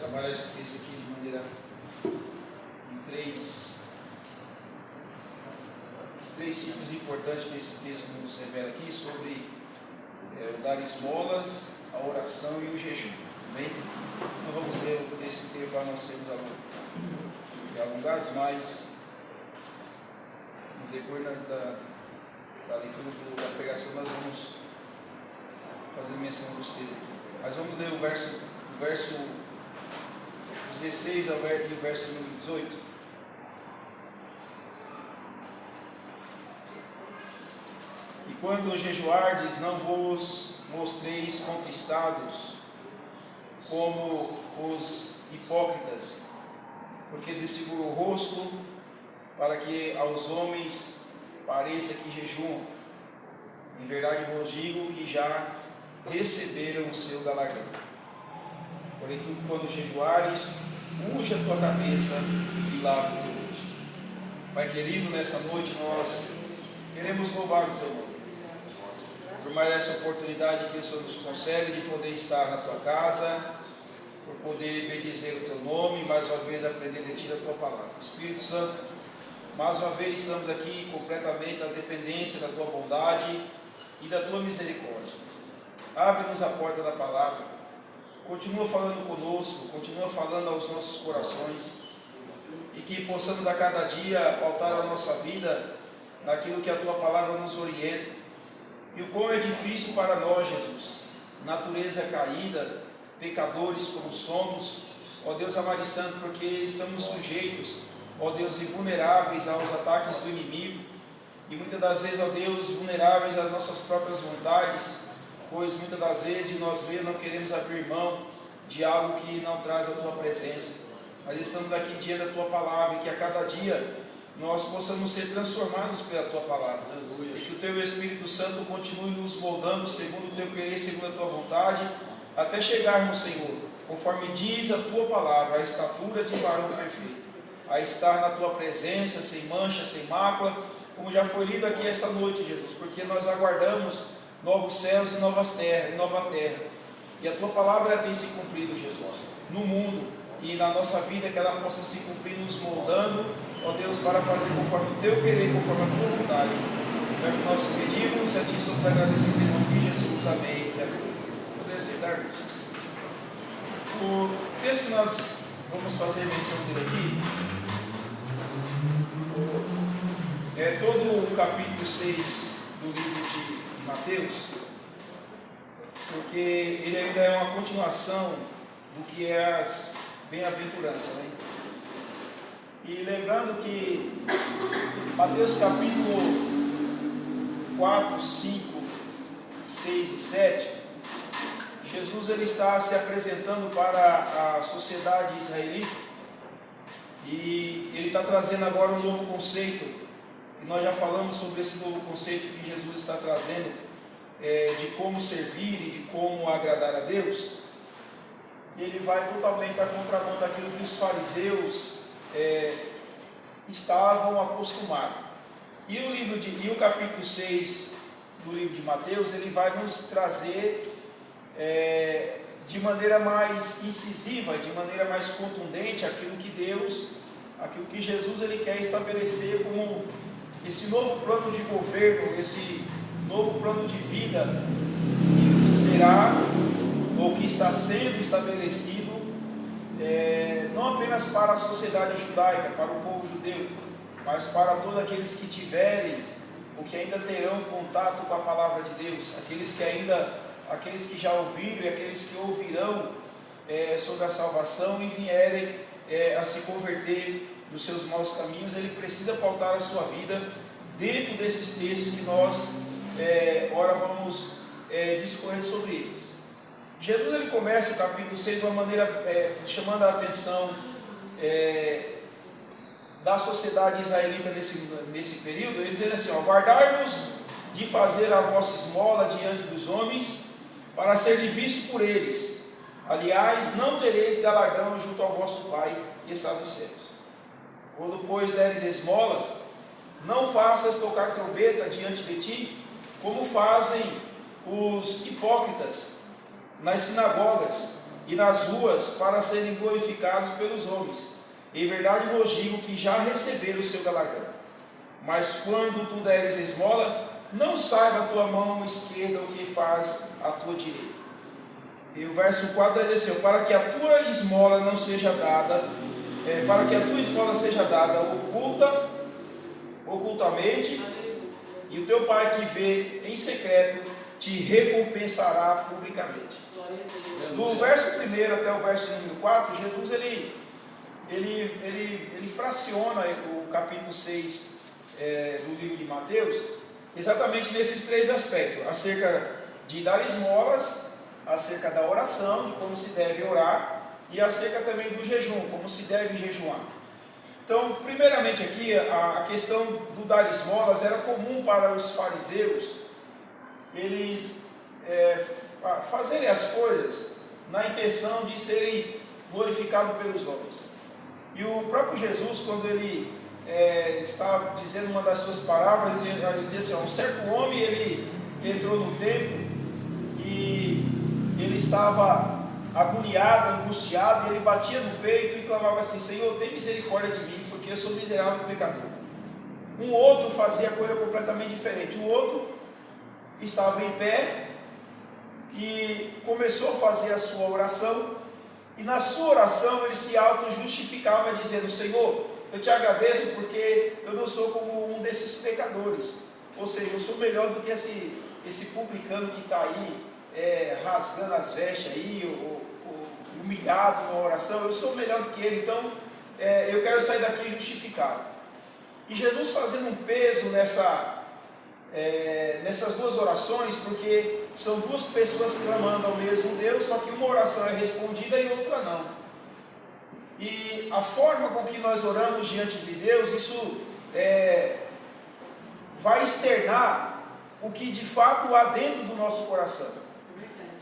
trabalhar esse texto aqui de maneira em três tipos importantes que esse texto nos revela aqui sobre o dar esmolas, a oração e o jejum. Bem, não vamos ler o texto inteiro para não sermos alongados, mas no decorrer da leitura da pregação nós vamos fazer menção dos textos aqui. Mas vamos ler o verso 16 e o verso número 18. E quando jejuardes, não vos mostreis contristados como os hipócritas, porque desfiguram o rosto, para que aos homens pareça que jejuam. Em verdade vos digo que já receberam o seu galardão. Porém, tu, quando jejuares, unge a tua cabeça e lava o teu rosto. Pai querido, nessa noite nós queremos louvar o teu nome, por mais essa oportunidade que o Senhor nos concede de poder estar na tua casa, por poder bendizer o teu nome, mais uma vez aprender de ti a tua palavra. Espírito Santo, mais uma vez estamos aqui completamente na dependência da tua bondade e da tua misericórdia. Abre-nos a porta da palavra, continua falando conosco, continua falando aos nossos corações, e que possamos a cada dia pautar a nossa vida naquilo que a tua palavra nos orienta. E o quão é difícil para nós, Jesus, natureza caída, pecadores como somos, ó Deus amado e santo, porque estamos sujeitos, ó Deus, e vulneráveis aos ataques do inimigo, e muitas das vezes, ó Deus, vulneráveis às nossas próprias vontades, pois muitas das vezes nós mesmos não queremos abrir mão de algo que não traz a tua presença, mas estamos aqui diante da tua palavra, e que a cada dia nós possamos ser transformados pela tua palavra. Aleluia. E que o teu Espírito Santo continue nos moldando segundo o teu querer, segundo a tua vontade, até chegarmos, Senhor, conforme diz a tua palavra, a estatura de varão perfeito, a estar na tua presença, sem mancha, sem mácula, como já foi lido aqui esta noite, Jesus, porque nós aguardamos novos céus e nova terra, e a tua palavra tem se cumprido, Jesus, no mundo e na nossa vida, que ela possa se cumprir nos moldando, ó Deus, para fazer conforme o teu querer, conforme a tua vontade. É o que nós pedimos, a ti somos agradecidos em nome de Jesus, amém. Poder aceitar, Deus. O texto que nós vamos fazer menção dele aqui é todo o capítulo 6 do livro de Mateus, porque ele ainda é uma continuação do que é as bem-aventuranças, né? E lembrando que Mateus capítulo 4, 5, 6 e 7, Jesus ele está se apresentando para a sociedade israelita, e ele está trazendo agora um novo conceito, e nós já falamos sobre esse novo conceito que Jesus está trazendo, de como servir e de como agradar a Deus. E ele vai totalmente à contramão daquilo que os fariseus estavam acostumados. E o capítulo 6 do livro de Mateus, ele vai nos trazer de maneira mais incisiva, de maneira mais contundente, aquilo que Jesus ele quer estabelecer como esse novo plano de governo, esse novo plano de vida que será, ou que está sendo estabelecido, não apenas para a sociedade judaica, para o povo judeu, mas para todos aqueles que tiverem, ou que ainda terão contato com a palavra de Deus, aqueles que já ouviram e aqueles que ouvirão sobre a salvação e vierem a se converter dos seus maus caminhos. Ele precisa pautar a sua vida dentro desses textos que nós ora vamos discorrer sobre eles. Jesus ele começa o capítulo 6 de uma maneira chamando a atenção da sociedade israelita nesse período, ele dizendo assim: guardai-vos de fazer a vossa esmola diante dos homens, para serem vistos por eles. Aliás, não tereis galardão junto ao vosso Pai que está nos céus. Quando, pois, deres esmolas, não faças tocar trombeta diante de ti, como fazem os hipócritas nas sinagogas e nas ruas para serem glorificados pelos homens. Em verdade vos digo que já receberam o seu galardão. Mas quando tu deres esmola, não saiba a tua mão esquerda o que faz a tua direita. E o verso 4 diz assim: para que a tua esmola não seja dada, ocultamente, e o teu pai que vê em secreto te recompensará publicamente. Do verso 1 até o verso número 4, Jesus ele fraciona o capítulo 6 do livro de Mateus, exatamente nesses três aspectos: acerca de dar esmolas, acerca da oração, de como se deve orar, e acerca também do jejum, como se deve jejuar. Então, primeiramente aqui, a questão do dar esmolas era comum para os fariseus, eles fazerem as coisas na intenção de serem glorificados pelos homens. E o próprio Jesus, quando ele está dizendo uma das suas palavras, ele diz assim: um certo homem, ele entrou no templo e ele estava agoniado, angustiado, e ele batia no peito e clamava assim: Senhor, tem misericórdia de mim, porque eu sou miserável e pecador. Um outro fazia coisa completamente diferente. O outro estava em pé e começou a fazer a sua oração, e na sua oração ele se auto-justificava dizendo: Senhor, eu te agradeço porque eu não sou como um desses pecadores, ou seja, eu sou melhor do que esse publicano que está aí rasgando as vestes aí, humilhado na oração. Eu sou melhor do que ele, então eu quero sair daqui justificado. E Jesus fazendo um peso nessas duas orações, porque são duas pessoas clamando ao mesmo Deus, só que uma oração é respondida e outra não. E a forma com que nós oramos diante de Deus, isso vai externar o que de fato há dentro do nosso coração.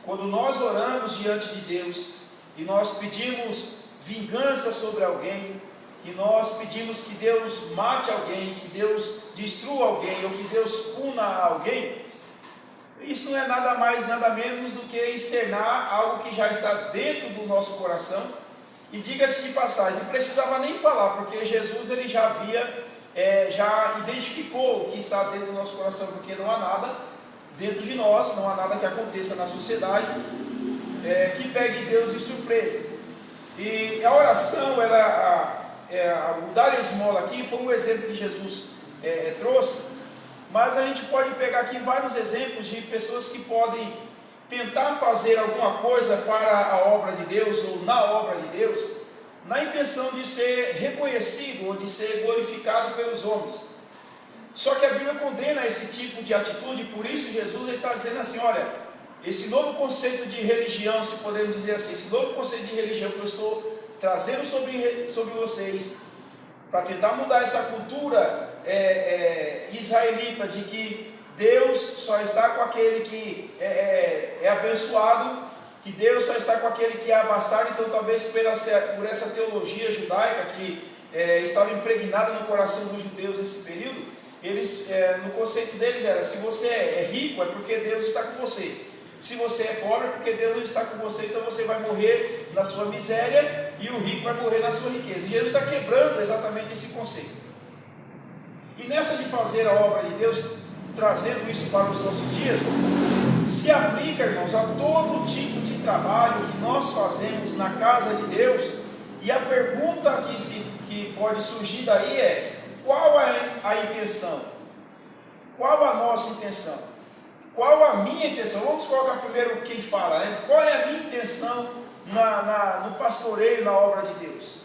Quando nós oramos diante de Deus e nós pedimos vingança sobre alguém, que nós pedimos que Deus mate alguém, que Deus destrua alguém, ou que Deus puna alguém, isso não é nada mais, nada menos do que externar algo que já está dentro do nosso coração. E diga-se de passagem, não precisava nem falar, porque Jesus ele já havia, já identificou o que está dentro do nosso coração, porque não há nada dentro de nós, não há nada que aconteça na sociedade que pegue Deus de surpresa. E a oração, o dar esmola aqui foi um exemplo que Jesus trouxe, mas a gente pode pegar aqui vários exemplos de pessoas que podem tentar fazer alguma coisa para a obra de Deus ou na obra de Deus, na intenção de ser reconhecido ou de ser glorificado pelos homens. Só que a Bíblia condena esse tipo de atitude, por isso Jesus está dizendo assim: olha, esse novo conceito de religião, se podemos dizer assim, esse novo conceito de religião que eu estou trazendo sobre vocês, para tentar mudar essa cultura israelita de que Deus só está com aquele que é abençoado, que Deus só está com aquele que é abastado. Então talvez por essa teologia judaica que estava impregnada no coração dos judeus nesse período, eles, no conceito deles era: se você é rico é porque Deus está com você, se você é pobre é porque Deus não está com você, então você vai morrer na sua miséria e o rico vai morrer na sua riqueza. E Jesus está quebrando exatamente esse conceito. E nessa de fazer a obra de Deus, trazendo isso para os nossos dias, se aplica, irmãos, a todo tipo de trabalho que nós fazemos na casa de Deus. E a pergunta que pode surgir daí é: qual é a intenção? Qual a nossa intenção? Qual a minha intenção? Vamos colocar primeiro quem fala, né? Qual é a minha intenção no pastoreio, na obra de Deus?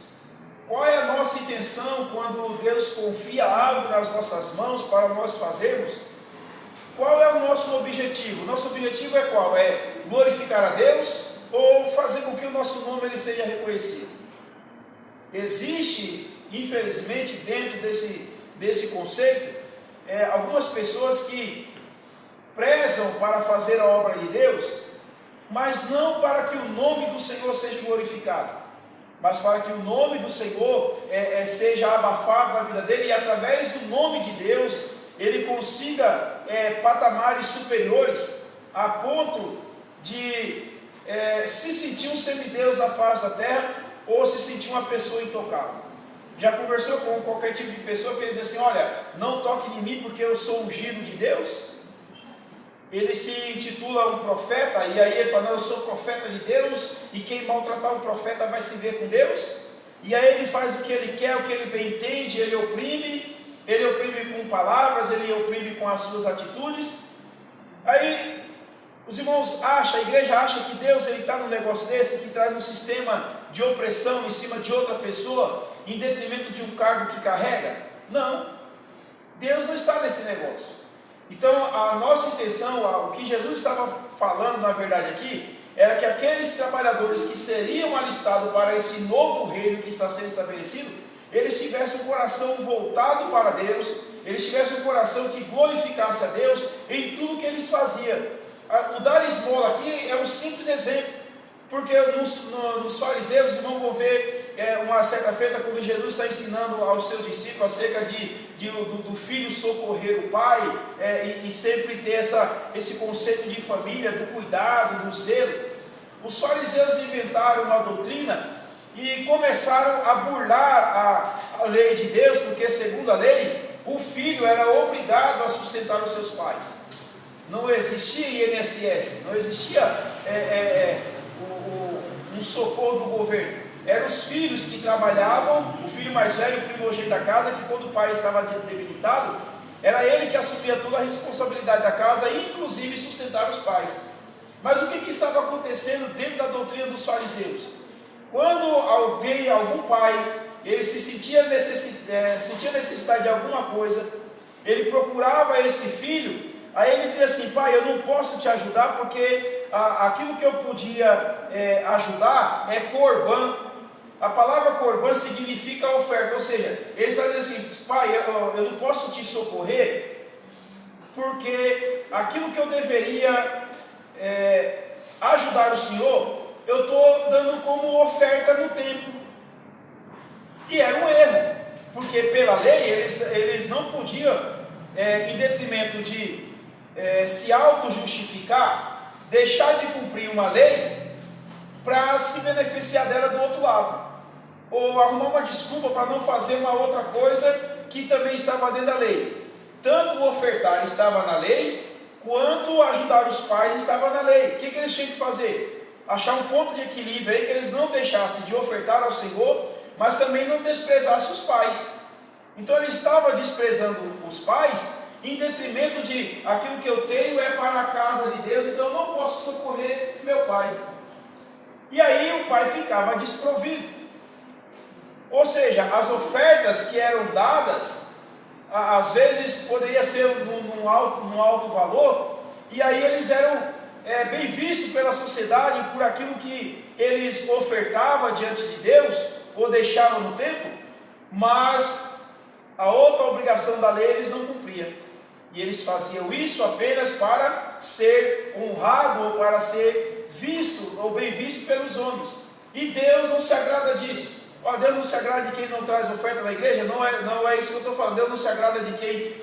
Qual é a nossa intenção quando Deus confia algo nas nossas mãos para nós fazermos? Qual é o nosso objetivo? Nosso objetivo é qual? É glorificar a Deus ou fazer com que o nosso nome ele seja reconhecido? Existe, infelizmente, dentro desse conceito, algumas pessoas que prezam para fazer a obra de Deus, mas não para que o nome do Senhor seja glorificado, mas para que o nome do Senhor seja abafado na vida dele, e através do nome de Deus ele consiga patamares superiores, a ponto de se sentia um semideus na face da terra, ou se sentia uma pessoa intocável. Já conversou com qualquer tipo de pessoa que ele diz assim: olha, não toque em mim porque eu sou ungido de Deus? Ele se intitula um profeta, e aí ele fala: não, eu sou profeta de Deus, e quem maltratar um profeta vai se ver com Deus. E aí ele faz o que ele quer, o que ele bem entende, ele oprime com palavras, ele oprime com as suas atitudes. Aí os irmãos acham, a igreja acha que Deus está num negócio desse, que traz um sistema de opressão em cima de outra pessoa, em detrimento de um cargo que carrega? Não, Deus não está nesse negócio. Então a nossa intenção, o que Jesus estava falando na verdade aqui, era que aqueles trabalhadores que seriam alistados para esse novo reino que está sendo estabelecido, eles tivessem um coração voltado para Deus, eles tivessem um coração que glorificasse a Deus em tudo que eles faziam. O dar esmola aqui é um simples exemplo, porque nos fariseus, irmãos, vão ver uma certa feita, quando Jesus está ensinando aos seus discípulos acerca do filho socorrer o pai, e sempre ter esse conceito de família, do cuidado, do zelo. Os fariseus inventaram uma doutrina e começaram a burlar a lei de Deus, porque segundo a lei, o filho era obrigado a sustentar os seus pais. Não existia INSS, não existia um socorro do governo. Eram os filhos que trabalhavam, o filho mais velho, o primogênito da casa, que quando o pai estava debilitado, era ele que assumia toda a responsabilidade da casa, inclusive sustentar os pais. Mas o que estava acontecendo dentro da doutrina dos fariseus? Quando algum pai, ele sentia necessidade de alguma coisa, ele procurava esse filho, aí ele dizia assim: pai, eu não posso te ajudar porque aquilo que eu podia ajudar é corban. A palavra corban significa oferta, ou seja, ele está dizendo assim: pai, eu não posso te socorrer porque aquilo que eu deveria ajudar o Senhor, eu estou dando como oferta no templo. E era um erro, porque pela lei eles não podiam, em detrimento de se auto-justificar, deixar de cumprir uma lei para se beneficiar dela do outro lado, ou arrumar uma desculpa para não fazer uma outra coisa que também estava dentro da lei. Tanto o ofertar estava na lei, quanto ajudar os pais estava na lei. O que eles tinham que fazer? Achar um ponto de equilíbrio aí, que eles não deixassem de ofertar ao Senhor, mas também não desprezassem os pais. Então ele estava desprezando os pais em detrimento de aquilo que eu tenho é para a casa de Deus, então eu não posso socorrer meu pai. E aí o pai ficava desprovido. Ou seja, as ofertas que eram dadas, às vezes poderia ser num alto valor, e aí eles eram bem vistos pela sociedade por aquilo que eles ofertavam diante de Deus, ou deixavam no templo, mas a outra obrigação da lei eles não cumpriam. E eles faziam isso apenas para ser honrado, ou para ser visto, ou bem visto pelos homens. E Deus não se agrada disso. Deus não se agrada de quem não traz oferta na igreja? Não é isso que eu estou falando. Deus não se agrada de quem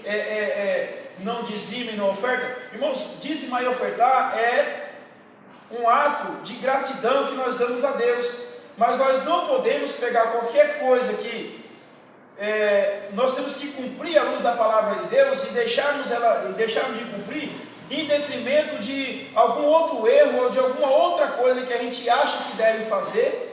não dizime na oferta. Irmãos, dizimar e ofertar é um ato de gratidão que nós damos a Deus. Mas nós não podemos pegar qualquer coisa que nós temos que cumprir à luz da palavra de Deus e deixarmos de cumprir em detrimento de algum outro erro ou de alguma outra coisa que a gente acha que deve fazer,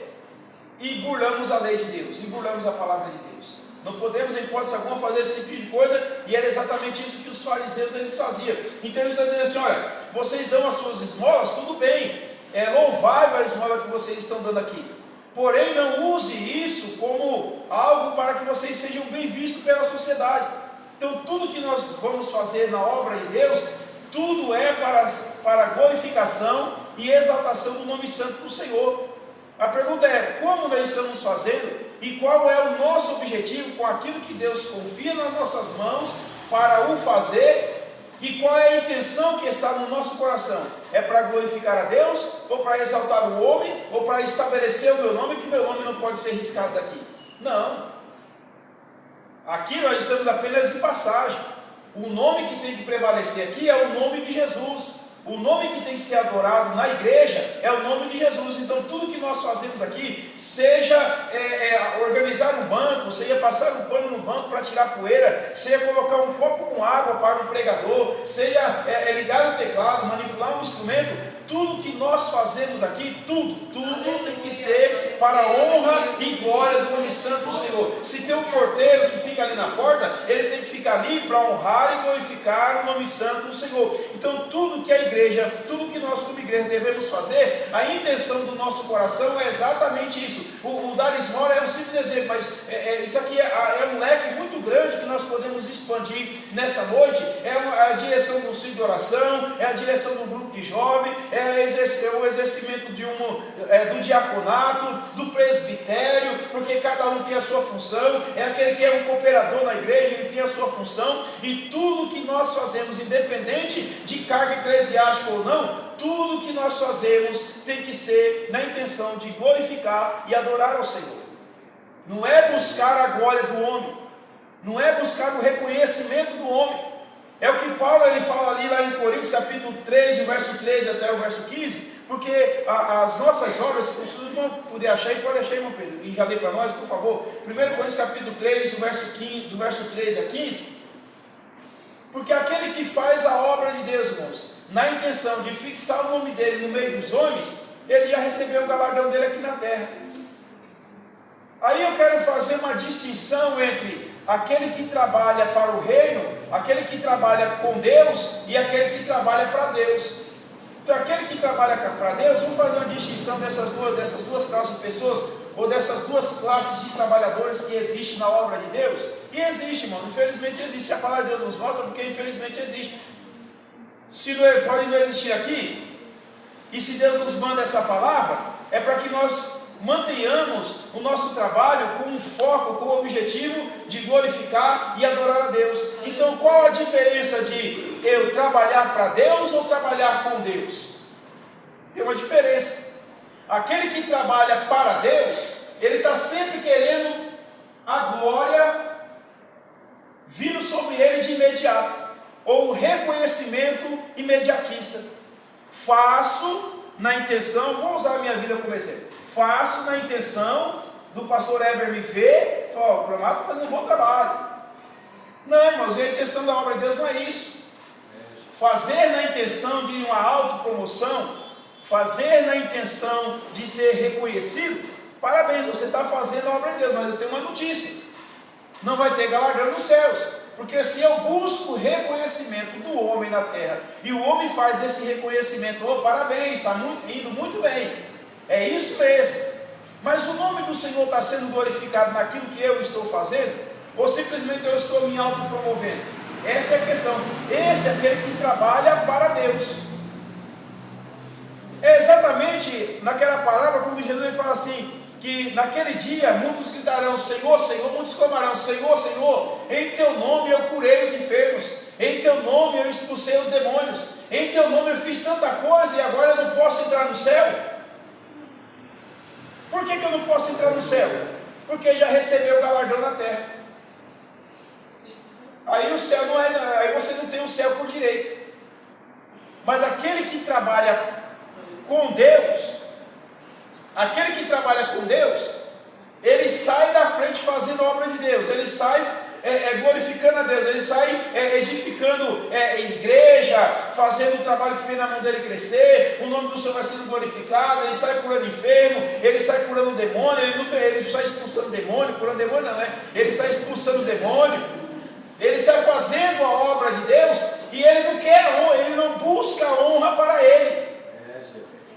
e burlamos a lei de Deus, e burlamos a palavra de Deus. Não podemos, em hipótese alguma, fazer esse tipo de coisa, e era exatamente isso que os fariseus eles faziam. Então eles estão dizendo assim: olha, vocês dão as suas esmolas, tudo bem, é louvável a esmola que vocês estão dando aqui, porém não use isso como algo para que vocês sejam bem vistos pela sociedade. Então tudo que nós vamos fazer na obra de Deus, tudo é para glorificação e exaltação do nome santo do Senhor. A pergunta é: como nós estamos fazendo e qual é o nosso objetivo com aquilo que Deus confia nas nossas mãos para o fazer, e qual é a intenção que está no nosso coração? É para glorificar a Deus, ou para exaltar o homem, ou para estabelecer o meu nome, que meu nome não pode ser riscado daqui? Não. Aqui nós estamos apenas em passagem. O nome que tem que prevalecer aqui é o nome de Jesus. O nome que tem que ser adorado na igreja é o nome de Jesus. Então tudo que nós fazemos aqui, seja organizar um banco, seja passar um pano no banco para tirar poeira, seja colocar um copo com água para um pregador, seja ligar o teclado, manipular um instrumento, tudo que nós fazemos aqui, tudo tem que ser para a honra e glória do nome santo do Senhor. Se tem um porteiro que fica ali na porta, ele tem que ficar ali para honrar e glorificar o nome santo do Senhor. Então tudo que a igreja, tudo que nós como igreja devemos fazer, a intenção do nosso coração é exatamente isso. O dar esmola é um simples exemplo, mas isso aqui é um leque muito grande que nós podemos expandir nessa noite. É a direção do ciclo de oração, é a direção do grupo de jovens, é o exercimento do diaconato, do presbitério, porque cada um tem a sua função. É aquele que é um cooperador na igreja, ele tem a sua função. E tudo que nós fazemos, independente de carga eclesiástica ou não, tudo que nós fazemos tem que ser na intenção de glorificar e adorar ao Senhor. Não é buscar a glória do homem, não é buscar o reconhecimento do homem. É o que Paulo ele fala ali lá em Coríntios capítulo 3, do verso 13 até o verso 15, porque as nossas obras, se o irmão puder achar, pode achar, irmão Pedro, e já lê para nós, por favor, 1 Coríntios capítulo 3, do verso 13 a 15, porque aquele que faz a obra de Deus, irmãos, na intenção de fixar o nome dele no meio dos homens, ele já recebeu o galardão dele aqui na terra. Aí eu quero fazer uma distinção entre aquele que trabalha para o reino, aquele que trabalha com Deus e aquele que trabalha para Deus. Então aquele que trabalha para Deus, vamos fazer uma distinção dessas duas classes de pessoas, ou dessas duas classes de trabalhadores que existem na obra de Deus. E existe, irmão, infelizmente existe. Se a palavra de Deus nos mostra, porque infelizmente existe. Se não pode não existir aqui, e se Deus nos manda essa palavra, é para que nós mantenhamos o nosso trabalho com um foco, com o objetivo de glorificar e adorar a Deus. Então qual a diferença de eu trabalhar para Deus ou trabalhar com Deus? Tem uma diferença. Aquele que trabalha para Deus, ele está sempre querendo a glória vindo sobre ele de imediato, ou o reconhecimento imediatista. Faço na intenção, vou usar a minha vida como exemplo, faço na intenção do pastor Heber me ver, falar, o Cromato está fazendo um bom trabalho. Não, irmãos, a intenção da obra de Deus não é isso. Fazer na intenção de uma autopromoção, fazer na intenção de ser reconhecido, parabéns, você está fazendo a obra de Deus, mas eu tenho uma notícia, não vai ter galardão nos céus. Porque se eu busco reconhecimento do homem na terra, e o homem faz esse reconhecimento, parabéns, está indo muito bem, é isso mesmo, mas o nome do Senhor está sendo glorificado naquilo que eu estou fazendo, ou simplesmente eu estou me autopromovendo? Essa é a questão. Esse é aquele que trabalha para Deus. É exatamente naquela palavra quando Jesus ele fala assim, que naquele dia muitos gritarão, Senhor, Senhor, muitos clamarão, Senhor, Senhor, em teu nome eu curei os enfermos, em teu nome eu expulsei os demônios, em teu nome eu fiz tanta coisa e agora eu não posso entrar no céu. Por que eu não posso entrar no céu? Porque já recebeu o galardão na terra. Aí o céu não é, aí você não tem o céu por direito. Mas aquele que trabalha com Deus, aquele que trabalha com Deus, ele sai da frente fazendo a obra de Deus, ele sai glorificando a Deus, ele sai edificando igreja, fazendo o trabalho que vem na mão dele crescer, o nome do Senhor vai sendo glorificado, ele sai curando enfermo, ele sai curando demônio, ele não sai expulsando demônio, curando demônio não, ele sai expulsando demônio, ele sai fazendo a obra de Deus, e ele não quer honra, ele não busca a honra para ele,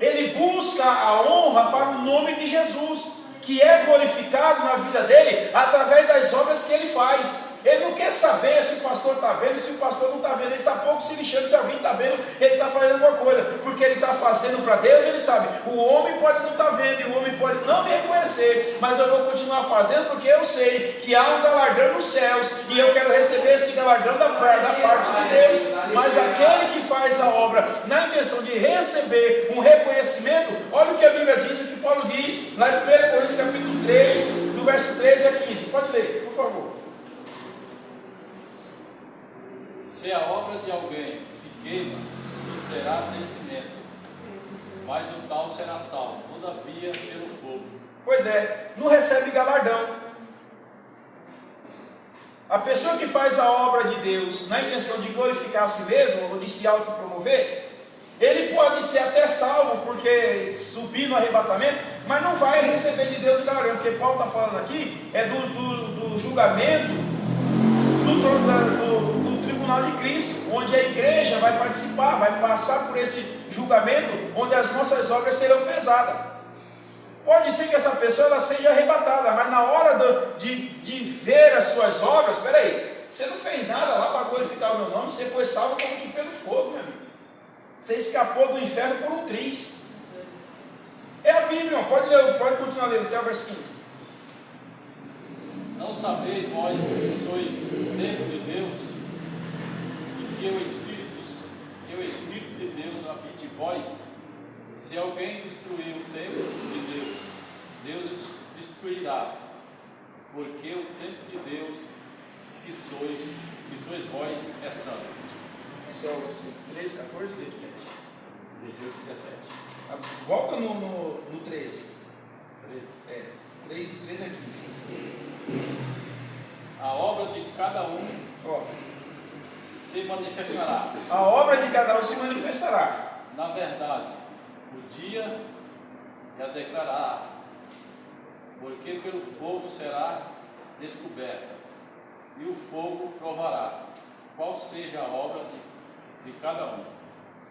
ele busca a honra para o nome de Jesus, que é glorificado na vida dele através das obras que ele faz. Ele não quer saber se o pastor está vendo, se o pastor não está vendo, ele está pouco se lixando se alguém está vendo, ele está fazendo alguma coisa, porque ele está fazendo para Deus, ele sabe, o homem pode não estar vendo, e o homem pode não me reconhecer, mas eu vou continuar fazendo porque eu sei que há um galardão nos céus, e eu quero receber esse galardão da parte de Deus. Mas aquele que faz a obra na intenção de receber um reconhecimento, olha o que a Bíblia diz, o que Paulo diz, lá em 1 Coríntios capítulo 3, do verso 13 a 15, pode ler, por favor. Se a obra de alguém se queima, sofrerá todavia pelo fogo. Pois é, não recebe galardão. A pessoa que faz a obra de Deus na intenção de glorificar a si mesmo, ou de se autopromover, ele pode ser até salvo, porque subir no arrebatamento, mas não vai receber de Deus o galardão, porque Paulo está falando aqui, é do julgamento do tribunal de Cristo, onde a igreja vai participar, vai passar por esse julgamento, onde as nossas obras serão pesadas. Pode ser que essa pessoa ela seja arrebatada, mas na hora de ver as suas obras, espera aí, você não fez nada lá para glorificar o meu nome, você foi salvo como que pelo fogo, meu amigo. Você escapou do inferno por um triz. É a Bíblia, irmão. Pode continuar lendo até o verso 15. Não sabeis vós que sois templo de Deus, e que o Espírito de Deus habite em vós? Se alguém destruir o templo de Deus, Deus destruirá, porque o templo de Deus que sois vós é santo. Esse é o 13, 14, 17. 16, 17. Volta no 13. 13. 3 e 13 é 15. A obra de cada um Ó, se manifestará. a obra de cada um se manifestará. Na verdade, o dia e a declarará, porque pelo fogo será descoberta, e o fogo provará qual seja a obra de cada um.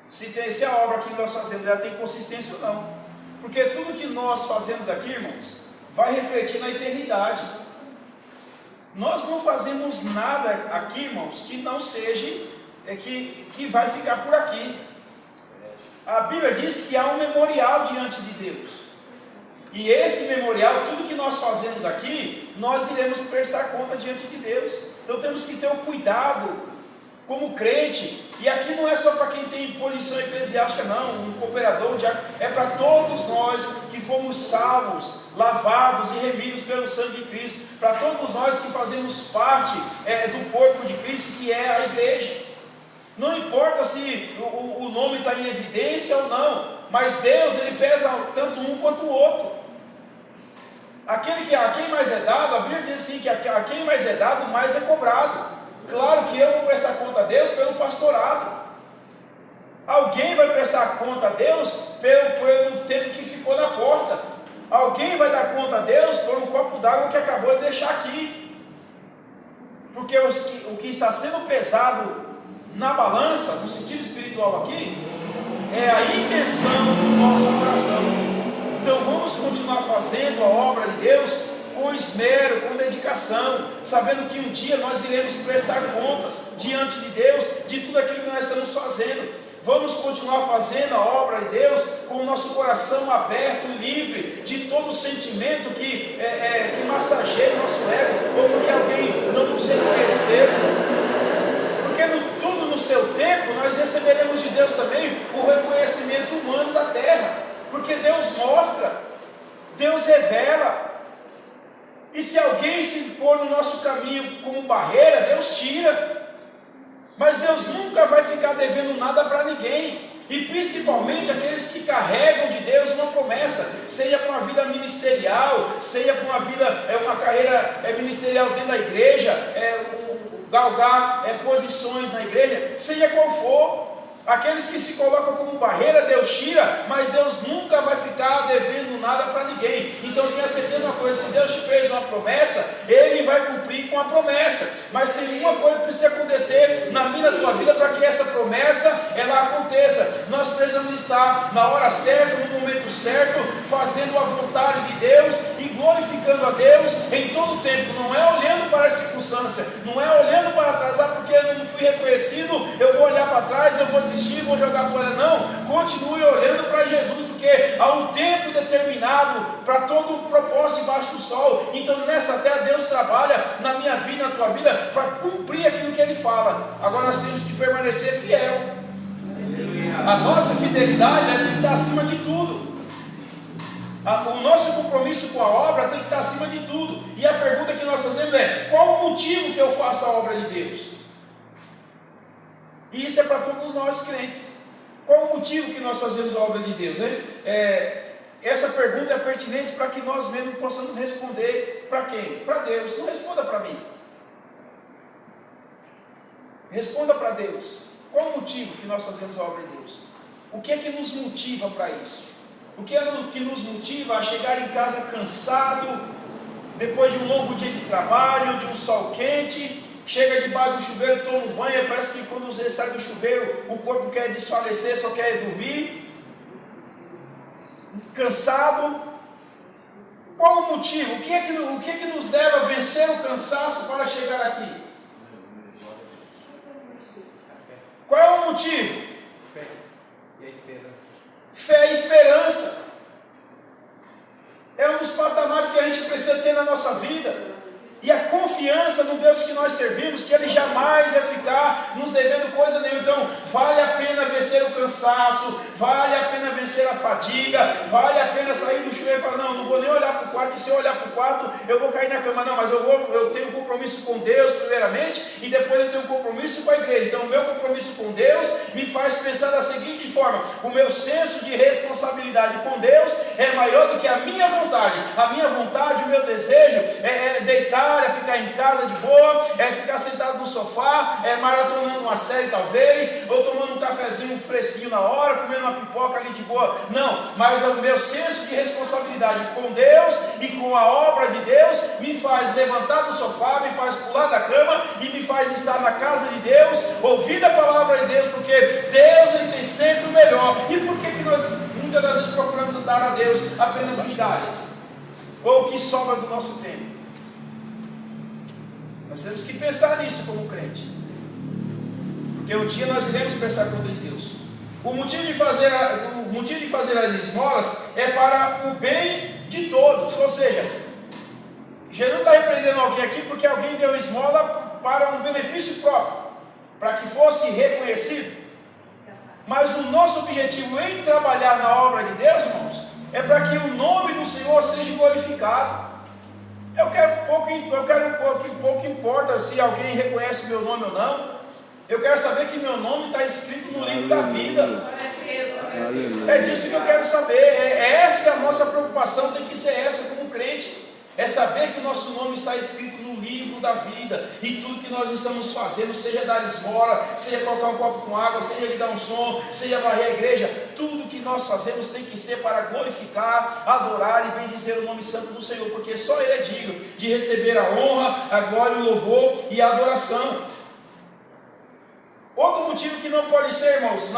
Se a obra que nós fazemos ela tem consistência ou não. Porque tudo que nós fazemos aqui, irmãos, vai refletir na eternidade. Nós não fazemos nada aqui, irmãos, que não seja, que vai ficar por aqui. A Bíblia diz que há um memorial diante de Deus. E esse memorial, tudo que nós fazemos aqui, nós iremos prestar conta diante de Deus. Então temos que ter o cuidado como crente. E aqui não é só para quem tem posição eclesiástica, não, um cooperador, é para todos nós que fomos salvos, lavados e remidos pelo sangue de Cristo, para todos nós que fazemos parte do corpo de Cristo, que é a igreja. Não importa se o nome está em evidência ou não, mas Deus ele pesa tanto um quanto o outro. A quem mais é dado, a Bíblia diz assim, que a quem mais é dado, mais é cobrado. Claro que eu vou prestar conta a Deus pelo pastorado. Alguém vai prestar conta a Deus pelo tempo que ficou na porta. Alguém vai dar conta a Deus por um copo d'água que acabou de deixar aqui. Porque o que está sendo pesado na balança, no sentido espiritual aqui, é a intenção do nosso coração. Então vamos continuar fazendo a obra de Deus com esmero, com dedicação, sabendo que um dia nós iremos prestar contas diante de Deus de tudo aquilo que nós estamos fazendo. Vamos continuar fazendo a obra de Deus com o nosso coração aberto, livre de todo sentimento que massageia o nosso ego, ou porque alguém não nos reconheceu. Porque tudo no seu tempo nós receberemos de Deus também o reconhecimento humano da terra. Porque Deus mostra, Deus revela. E se alguém se pôr no nosso caminho como barreira, Deus tira. Mas Deus nunca vai ficar devendo nada para ninguém. E principalmente aqueles que carregam de Deus uma promessa, seja para uma vida ministerial, seja para uma vida, uma carreira ministerial dentro da igreja, galgar posições na igreja, seja qual for. Aqueles que se colocam como barreira, Deus tira, mas Deus nunca vai ficar devendo nada para ninguém. Então tenha certeza de uma coisa, se Deus te fez uma promessa, Ele vai cumprir com a promessa. Mas tem uma coisa que precisa acontecer na minha tua vida para que essa promessa ela aconteça. Nós precisamos estar na hora certa, no momento certo, fazendo a vontade de Deus e glorificando a Deus em todo o tempo. Não é olhando para a circunstância, não é olhando para trás, porque eu não fui reconhecido, eu vou olhar para trás, eu vou desistir, vou jogar a toalha. Não, continue olhando para Jesus, porque há um tempo determinado para todo o propósito debaixo do sol. Então nessa terra Deus trabalha na minha vida, na tua vida, para cumprir aquilo que Ele fala. Agora nós temos que permanecer fiel. A nossa fidelidade tem que estar acima de tudo. O nosso compromisso com a obra tem que estar acima de tudo. E a pergunta que nós fazemos é: qual o motivo que eu faço a obra de Deus? E isso é para todos nós crentes. Qual o motivo que nós fazemos a obra de Deus? essa pergunta é pertinente para que nós mesmos possamos responder para quem? Para Deus. Não responda para mim. Responda para Deus. Qual o motivo que nós fazemos a obra de Deus? O que é que nos motiva para isso? O que é que nos motiva a chegar em casa cansado, depois de um longo dia de trabalho, de um sol quente, chega debaixo do chuveiro, toma um banho, parece que quando você sai do chuveiro, o corpo quer desfalecer, só quer dormir, cansado. Qual o motivo? O que é que nos leva a vencer o cansaço para chegar aqui? Qual é o motivo? Fé e esperança. É um dos patamares que a gente precisa ter na nossa vida. E a confiança no Deus que nós servimos, que Ele jamais vai ficar nos devendo coisa nenhuma. Então, vale a pena vencer o cansaço, vale a pena vencer a fadiga, vale a pena sair do chuveiro e falar, não vou nem olhar para o quarto, que se eu olhar para o quarto, eu vou cair na cama. Não, mas eu tenho um compromisso com Deus primeiramente, e depois eu tenho um compromisso com a igreja. Então, o meu compromisso com Deus me faz pensar da seguinte forma: o meu senso de responsabilidade com Deus é maior do que a minha vontade. A minha vontade, o meu desejo é deitar, é ficar em casa de boa, é ficar sentado no sofá, é maratonando uma série talvez, ou tomando um cafezinho fresquinho na hora, comendo uma pipoca ali de boa. Não, mas o meu senso de responsabilidade com Deus e com a obra de Deus me faz levantar do sofá, me faz pular da cama e me faz estar na casa de Deus, ouvir a palavra de Deus, porque Deus, Ele tem sempre o melhor. E por que nós muitas das vezes procuramos dar a Deus apenas migalhas, ou o que sobra do nosso tempo? Nós temos que pensar nisso como crente, porque um dia nós iremos prestar conta de Deus. O motivo de fazer as esmolas é para o bem de todos. Ou seja, Jesus está repreendendo alguém aqui porque alguém deu esmola para um benefício próprio, para que fosse reconhecido. Mas o nosso objetivo em trabalhar na obra de Deus, irmãos, é para que o nome do Senhor seja glorificado. Pouco importa se alguém reconhece meu nome ou não. Eu quero saber que meu nome está escrito no livro da vida. É disso que eu quero saber. Essa é a nossa preocupação, tem que ser essa como crente. É saber que o nosso nome está escrito no livro da vida. E tudo que nós estamos fazendo, seja dar esmola, seja colocar um copo com água, seja ligar um som, seja varrer a igreja, tudo que nós fazemos tem que ser para glorificar, adorar e bendizer o nome santo do Senhor, porque só Ele é digno de receber a honra, a glória, o louvor e a adoração. Outro motivo que não pode ser, irmãos,